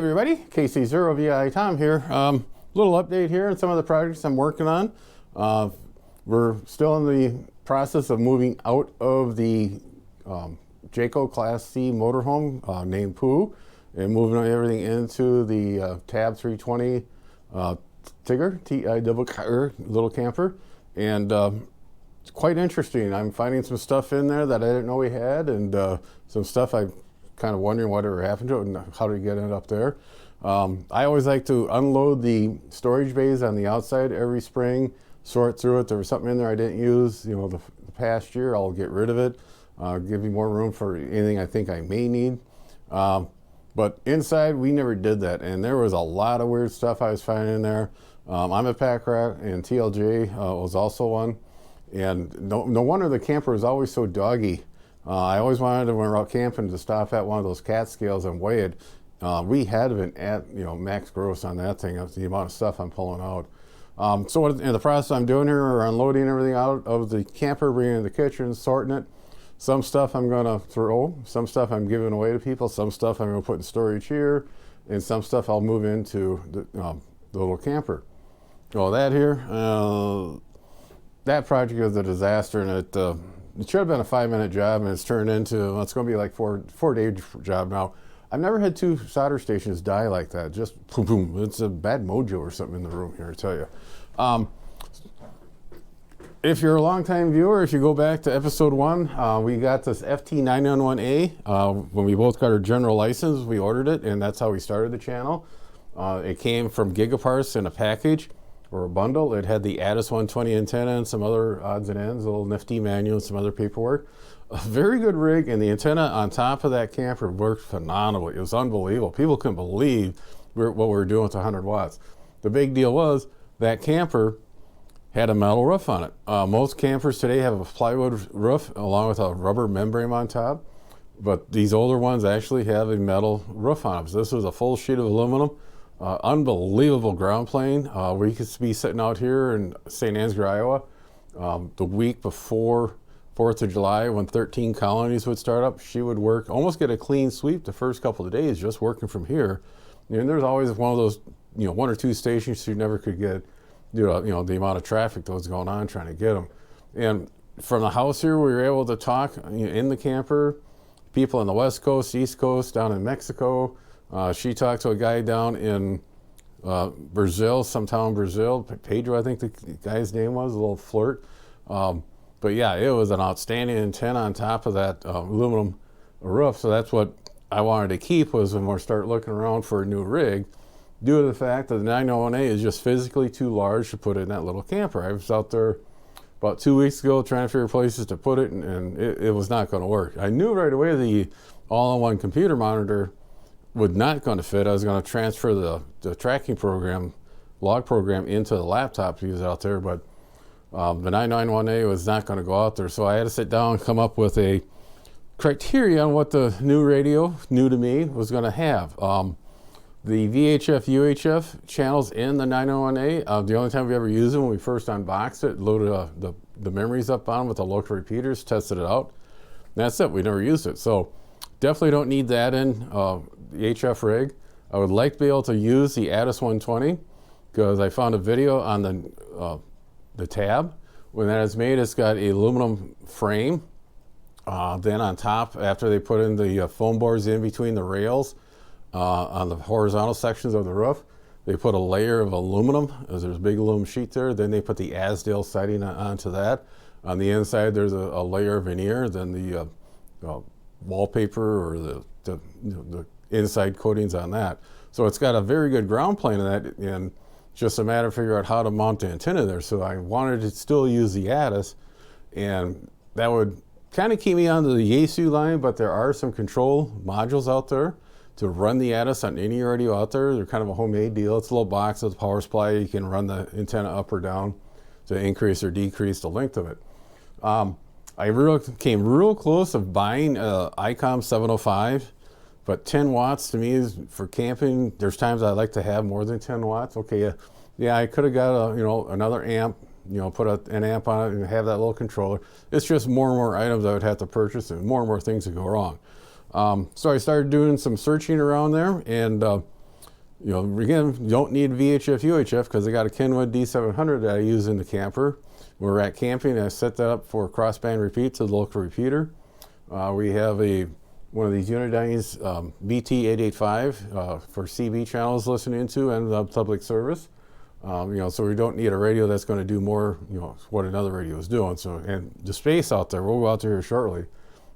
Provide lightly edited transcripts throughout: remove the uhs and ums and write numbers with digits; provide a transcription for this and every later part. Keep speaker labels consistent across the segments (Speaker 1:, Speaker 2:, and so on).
Speaker 1: everybody, KC0VI Tom here. Little update here on some of the projects I'm working on. We're still in the process of moving out of the Jayco Class C motorhome named Pooh and moving everything into the Tab 320 Tigger, T-I-double-R, little camper. And it's quite interesting. I'm finding some stuff in there that I didn't know we had, and some stuff I'm kind of wondering whatever happened to it and how to get it up there. I always like to unload the storage bays on the outside every spring, sort through it. There was something in there I didn't use, you know, the past year. I'll get rid of it, give me more room for anything I think I may need. But inside, we never did that, and there was a lot of weird stuff I was finding in there. I'm a pack rat, and TLJ was also one. And no wonder the camper was always so doggy. I always wanted to, when we were out camping, to stop at one of those cat scales and weigh it. We had been at, you know, max gross on that thing. That's the amount of stuff I'm pulling out. So what, in the process I'm doing here, we're unloading everything out of the camper, bringing it in the kitchen, sorting it. Some stuff I'm going to throw, some stuff I'm giving away to people, some stuff I'm going to put in storage here, and some stuff I'll move into the little camper. Well, that here, that project was a disaster, and it should have been a 5-minute job, and it's turned into, well, it's going to be like four-day job now. I've never had 2 solder stations die like that. Just boom, boom. It's a bad mojo or something in the room here, I tell you. If you're a longtime viewer, if you go back to episode 1, we got this FT991A. When we both got our general license, we ordered it, and that's how we started the channel. It came from Gigaparts in a package or a bundle. It had the Addis 120 antenna and some other odds and ends, a little nifty manual and some other paperwork. A very good rig, and the antenna on top of that camper worked phenomenally. It was unbelievable. People couldn't believe what we were doing with 100 watts. The big deal was that camper had a metal roof on it. Most campers today have a plywood roof along with a rubber membrane on top, but these older ones actually have a metal roof on them. So this was a full sheet of aluminum. Unbelievable ground plane. We could be sitting out here in St. Ansgar, Iowa, the week before 4th of July when 13 colonies would start up. She would work, almost get a clean sweep the first couple of days just working from here. And there's always one of those, you know, 1 or 2 stations you never could get, you know, the amount of traffic that was going on trying to get them. And from the house here, we were able to talk, you know, in the camper, people on the West Coast, East Coast, down in Mexico. She talked to a guy down in Brazil, some town in Brazil, Pedro, I think the guy's name was, a little flirt. But yeah, it was an outstanding antenna on top of that aluminum roof. So that's what I wanted to keep, was when we start looking around for a new rig, due to the fact that the 901A is just physically too large to put in that little camper. I was out there about 2 weeks ago trying to figure places to put it, and it was not going to work. I knew right away the all-in-one computer monitor was not going to fit. I was going to transfer the tracking program, log program, into the laptop to use out there, but the 991A was not going to go out there. So I had to sit down and come up with a criteria on what the new radio, new to me, was going to have. The VHF, UHF channels in the 901A, the only time we ever used them when we first unboxed it, loaded the memories up on them with the local repeaters, tested it out. And that's it. We never used it. So definitely don't need that in the HF rig. I would like to be able to use the Addis 120 because I found a video on the tab. When that is made, it's got a aluminum frame. Then on top, after they put in the foam boards in between the rails on the horizontal sections of the roof, they put a layer of aluminum, as there's a big aluminum sheet there. Then they put the Asdale siding onto that. On the inside, there's a layer of veneer. Then the wallpaper or the inside coatings on that. So it's got a very good ground plane in that, and just a matter of figuring out how to mount the antenna there. So I wanted to still use the Addis, and that would kind of keep me onto the Yaesu line, but there are some control modules out there to run the Addis on any radio out there. They're kind of a homemade deal. It's a little box with a power supply. You can run the antenna up or down to increase or decrease the length of it. I came real close of buying ICOM 705, but 10 watts to me is for camping. There's times I like to have more than 10 watts. Okay, yeah, I could have got another amp, put an amp on it and have that little controller. It's just more and more items I would have to purchase and more things would go wrong. So I started doing some searching around there, and You know, again, you don't need VHF, UHF because I got a Kenwood D700 that I use in the camper. When we're at camping, I set that up for crossband repeat to the local repeater. We have one of these Unidynes BT885 for CB channels listening to and public service. You know, so we don't need a radio that's going to do more, you know, what another radio is doing. So, and the space out there, we'll go out there here shortly.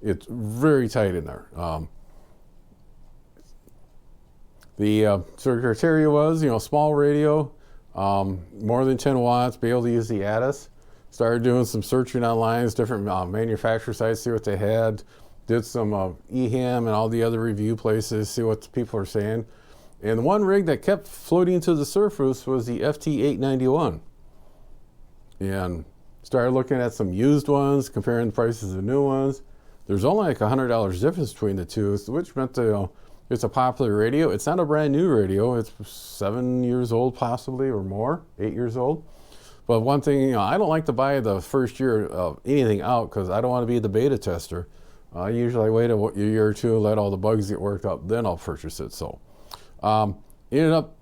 Speaker 1: It's very tight in there. The criteria was, you know, small radio, more than 10 watts, be able to use the ATIS. Started doing some searching online, different manufacturer sites, see what they had. Did some eHAM and all the other review places, see what the people are saying. And the one rig that kept floating to the surface was the FT891. And started looking at some used ones, comparing the prices of new ones. There's only like $100 difference between the two, which meant that, you know, it's a popular radio. It's not a brand new radio. It's 7 years old possibly or more, 8 years old. But one thing, you know, I don't like to buy the first year of anything out because I don't want to be the beta tester. I usually wait a year or two, let all the bugs get worked out, then I'll purchase it. So ended up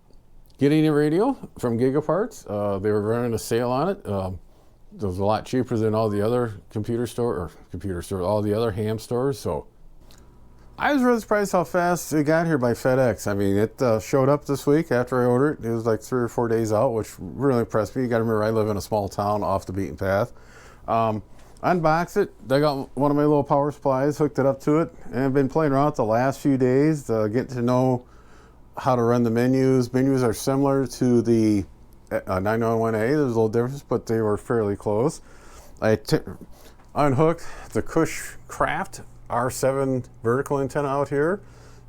Speaker 1: getting a radio from Gigaparts. They were running a sale on it. It was a lot cheaper than all the other all the other ham stores. So I was really surprised how fast it got here by FedEx. I mean, it showed up this week after I ordered it. It was like 3 or 4 days out, which really impressed me. You got to remember, I live in a small town off the beaten path. Unboxed it. I got one of my little power supplies, hooked it up to it, and I've been playing around the last few days, getting to know how to run the menus. Menus are similar to the 911A. There's a little difference, but they were fairly close. I unhooked the Cushcraft R7 vertical antenna out here,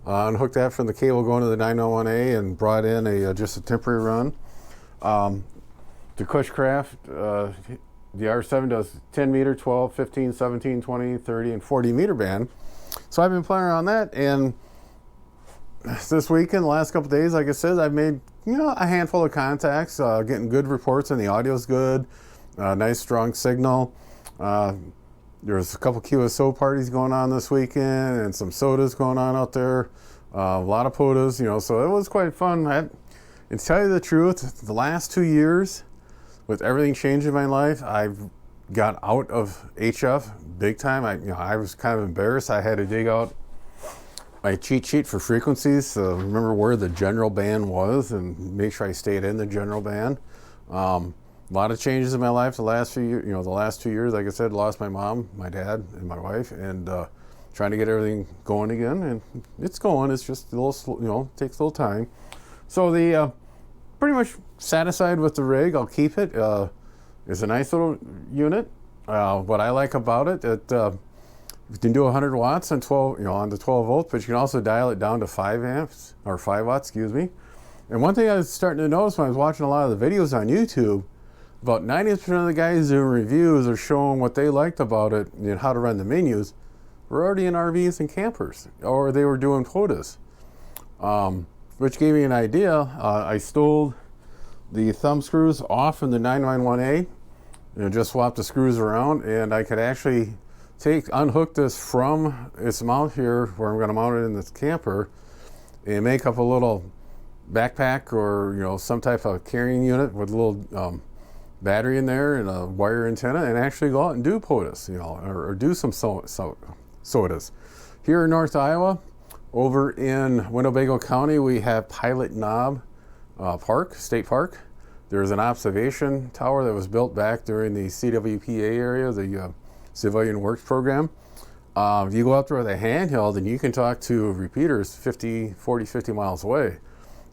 Speaker 1: unhooked that from the cable going to the 901A and brought in just a temporary run. The Cushcraft, the R7 does 10 meter, 12, 15, 17, 20, 30, and 40 meter band. So I've been playing around that, and this weekend, the last couple of days, like I said, I've made, you know, a handful of contacts, getting good reports, and the audio's good, nice strong signal. There's a couple QSO parties going on this weekend and some sodas going on out there. A lot of POTAs, you know, so it was quite fun. And to tell you the truth, the last 2 years, with everything changing in my life, I've got out of HF big time. I was kind of embarrassed. I had to dig out my cheat sheet for frequencies to remember where the general band was and make sure I stayed in the general band. A lot of changes in my life the last few years. You know, the last 2 years, like I said, lost my mom, my dad, and my wife, and trying to get everything going again. And it's going. It's just a little, you know, takes a little time. So the pretty much satisfied with the rig. I'll keep it. It's a nice little unit. What I like about it, you can do 100 watts on 12, you know, on the 12 volts, but you can also dial it down to 5 amps or 5 watts, excuse me. And one thing I was starting to notice when I was watching a lot of the videos on YouTube, about 90% of the guys doing reviews are showing what they liked about it and how to run the menus were already in RVs and campers, or they were doing POTAs, which gave me an idea. I stole the thumb screws off from the 991A and just swapped the screws around, and I could actually unhook this from its mount here where I'm going to mount it in this camper and make up a little backpack or, you know, some type of carrying unit with a little battery in there and a wire antenna, and actually go out and do POTAs, you know, or do some sodas. Here in North Iowa, over in Winnebago County, we have Pilot Knob State Park. There's an observation tower that was built back during the CWPA area, the Civilian Works Program. You go up there with a handheld and you can talk to repeaters 40, 50 miles away.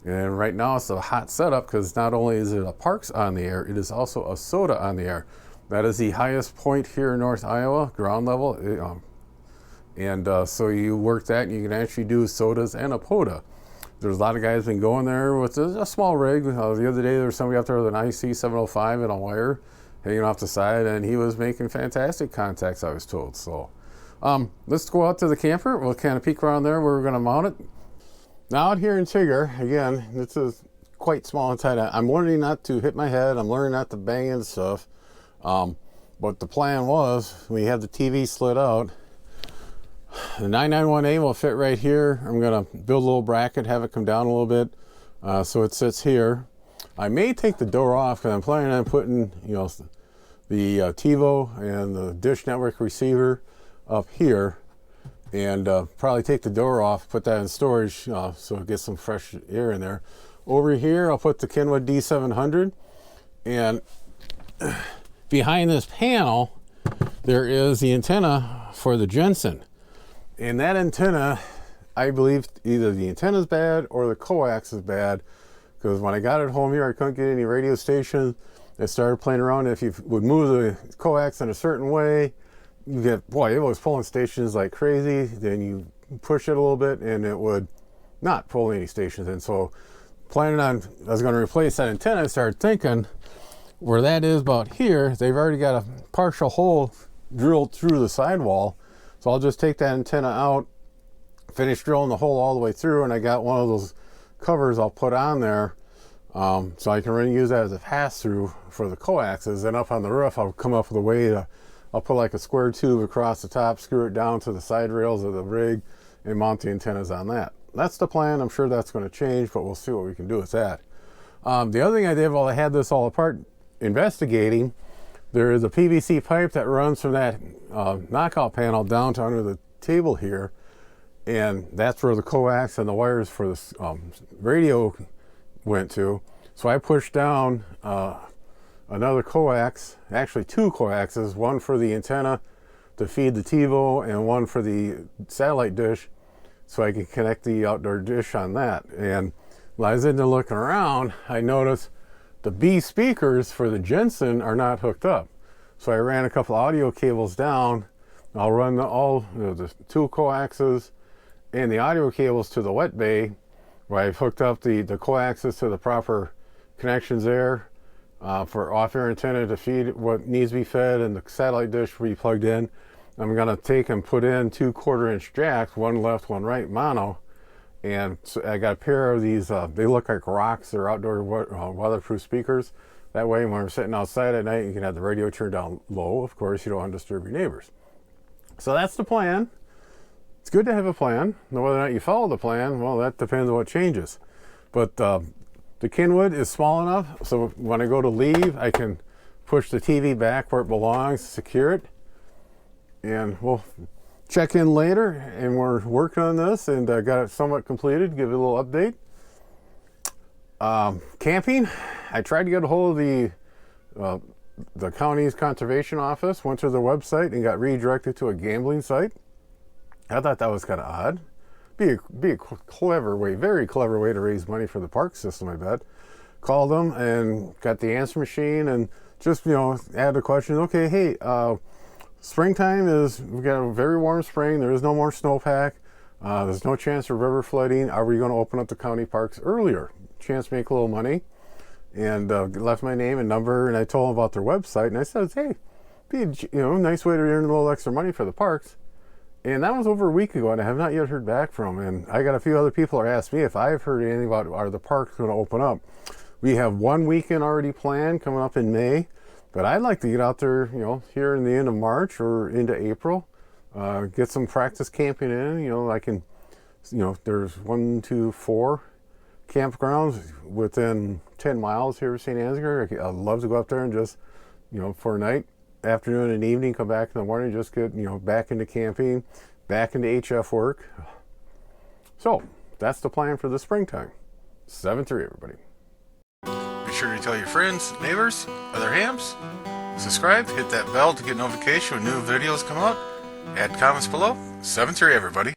Speaker 1: And right now it's a hot setup because not only is it a parks on the air, it is also a SOTA on the air. That is the highest point here in North Iowa, ground level. So you work that and you can actually do SOTAs and a POTA. There's a lot of guys been going there with a small rig. The other day there was somebody out there with an IC705 and a wire hanging off the side, and he was making fantastic contacts, I was told. So let's go out to the camper. We'll kind of peek around there where we're going to mount it. Now out here in Tigger, again, this is quite small and tight. I'm learning not to hit my head. I'm learning not to bang into stuff. But the plan was, when you have the TV slid out, the 991A will fit right here. I'm going to build a little bracket, have it come down a little bit, So it sits here. I may take the door off because I'm planning on putting, you know, the TiVo and the Dish Network receiver up here, and probably take the door off, put that in storage so it gets some fresh air in there. Over here, I'll put the Kenwood D700, and behind this panel, there is the antenna for the Jensen. And that antenna, I believe either the antenna is bad or the coax is bad, because when I got it home here, I couldn't get any radio stations. I started playing around. If you would move the coax in a certain way, you get, boy, it was pulling stations like crazy. Then you push it a little bit and it would not pull any stations in. So planning on, I was going to replace that antenna. I started thinking where that is about here, they've already got a partial hole drilled through the sidewall. So I'll just take that antenna out, finish drilling the hole all the way through, and I got one of those covers I'll put on there so I can really use that as a pass-through for the coaxes. And up on the roof, I'll come up with a way to, I'll put like a square tube across the top, screw it down to the side rails of the rig, and mount the antennas on that. That's the plan. I'm sure that's going to change, but we'll see what we can do with that. The other thing I did while I had this all apart investigating, there is a PVC pipe that runs from that knockout panel down to under the table here, and that's where the coax and the wires for the radio went to. So I pushed down another coax, actually two coaxes, one for the antenna to feed the TiVo and one for the satellite dish, so I could connect the outdoor dish on that. And while I was in there looking around, I noticed the B speakers for the Jensen are not hooked up. So I ran a couple audio cables down. I'll run the two coaxes and the audio cables to the wet bay, where I've hooked up the coaxes to the proper connections there for off-air antenna to feed what needs to be fed, and the satellite dish will be plugged in. I'm going to take and put in 2 1/4-inch jacks, one left, one right, mono. And so I got a pair of these, they look like rocks. They're outdoor weatherproof speakers. That way, when we're sitting outside at night, you can have the radio turned down low. Of course, you don't want to disturb your neighbors. So that's the plan. It's good to have a plan. Now, whether or not you follow the plan, well, that depends on what changes. But the Kenwood is small enough, so when I go to leave, I can push the TV back where it belongs, secure it, and we'll check in later. And we're working on this, and got it somewhat completed. Give it a little update. Camping, I tried to get a hold of the county's conservation office, went to their website and got redirected to a gambling site. I thought that was kind of odd. Be a clever way, very clever way to raise money for the park system, I bet. Called them and got the answer machine and just, you know, add a question. Okay, hey, springtime we've got a very warm spring. There is no more snowpack. There's no chance of river flooding. Are we going to open up the county parks earlier? Chance to make a little money. And left my name and number, and I told them about their website, and I said, hey, be a nice way to earn a little extra money for the parks. And that was over a week ago, and I have not yet heard back from them. And I got a few other people are asking me if I've heard anything about, are the parks going to open up. We have one weekend already planned coming up in May, but I'd like to get out there, you know, here in the end of March or into April, get some practice camping in. You know, I can, you know, there's 1, 2, 4 campgrounds within 10 miles here of St. Ansgar. I'd love to go up there and just, you know, for a night, afternoon and evening, come back in the morning, just get, you know, back into camping, back into HF work. So that's the plan for the springtime. 7-3, everybody. Be sure to tell your friends, neighbors, other hams, subscribe, hit that bell to get notification when new videos come out. Add comments below. 7-3, everybody.